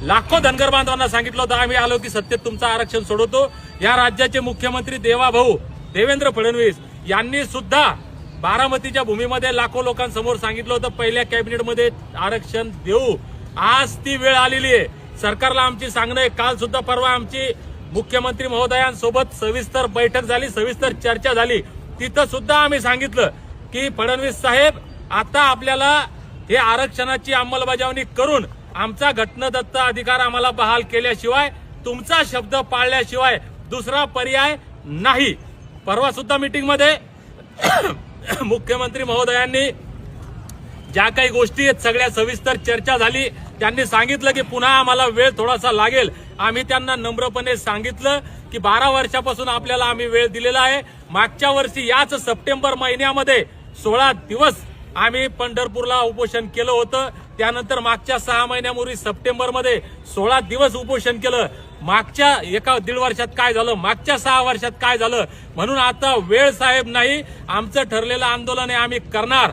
लाखो धनगर बांधवांना सांगितलं होतं आम्ही आलो की सत्तेत तुमचं आरक्षण सोडवतो। या राज्याचे मुख्यमंत्री देवाभाऊ देवेंद्र फडणवीस यांनी सुद्धा बारामतीच्या भूमीमध्ये लाखो लोकांसमोर सांगितलं होतं पहिल्या कॅबिनेटमध्ये आरक्षण देऊ। आज ती वेळ आलेली आहे। सरकारला आमची सांगणं आहे, काल सुद्धा परवा आमची मुख्यमंत्री महोदयांसोबत सविस्तर बैठक झाली, सविस्तर चर्चा झाली। तिथं सुद्धा आम्ही सांगितलं की फडणवीस साहेब आता आपल्याला हे आरक्षणाची अंमलबजावणी करून आमचा घटनादत्त अधिकार आम्हाला बहाल केल्याशिवाय, तुमचा शब्द पाळल्याशिवाय दुसरा पर्याय नाही। परवा सुद्धा मीटिंगमध्ये मुख्यमंत्री महोदयांनी ज्या काही गोष्टी आहेत सगळ्या सविस्तर चर्चा झाली। त्यांनी सांगितलं की पुन्हा आम्हाला वेळ थोडासा लागेल। आम्ही त्यांना नम्रपणे सांगितलं की 12 वर्षापासून आपल्याला आम्ही वेळ दिलेला आहे। मागच्या वर्षी याच सप्टेंबर महिन्यामध्ये 16 दिवस आम्ही पंढरपूरला उपोषण केलं होतं। त्यानंतर मागच्या 6 महिन्यापूर्वी सप्टेंबरमध्ये 16 दिवस उपोषण केलं। मागच्या 1.5 वर्षात काय झालं, मागच्या 6 वर्षात काय झालं। म्हणून आता वेळ साहेब नाही, आमचं ठरलेलं आंदोलन आहे, आम्ही करणार।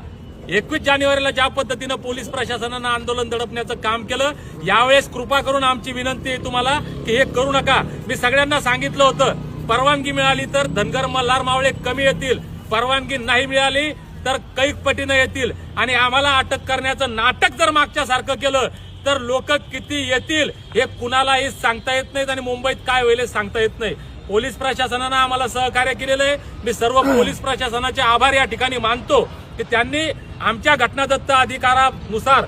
21 जानेवारीला ज्या पद्धतीनं पोलीस प्रशासनानं आंदोलन दडपण्याचं काम केलं, यावेळेस कृपा करून आमची विनंती आहे तुम्हाला की हे करू नका। मी सगळ्यांना सांगितलं होतं परवानगी मिळाली तर धनगर मल्हार मावळे कमी येतील, परवानगी नाही मिळाली तर कैक पटीनं येतील। आणि आम्हाला अटक करण्याचं नाटक जर मागच्या सारखं केलं तर लोक किती येतील हे कुणालाही सांगता येत नाहीत आणि मुंबईत काय होईल सांगता येत नाही। पोलीस प्रशासनानं आम्हाला सहकार्य केलेलं आहे। मी सर्व पोलीस प्रशासनाचे आभार या ठिकाणी मानतो की त्यांनी आमच्या घटनादत्त अधिकारानुसार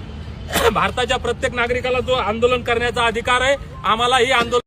भारताच्या प्रत्येक नागरिकाला जो आंदोलन करण्याचा अधिकार आहे, आम्हाला ही आंदोलन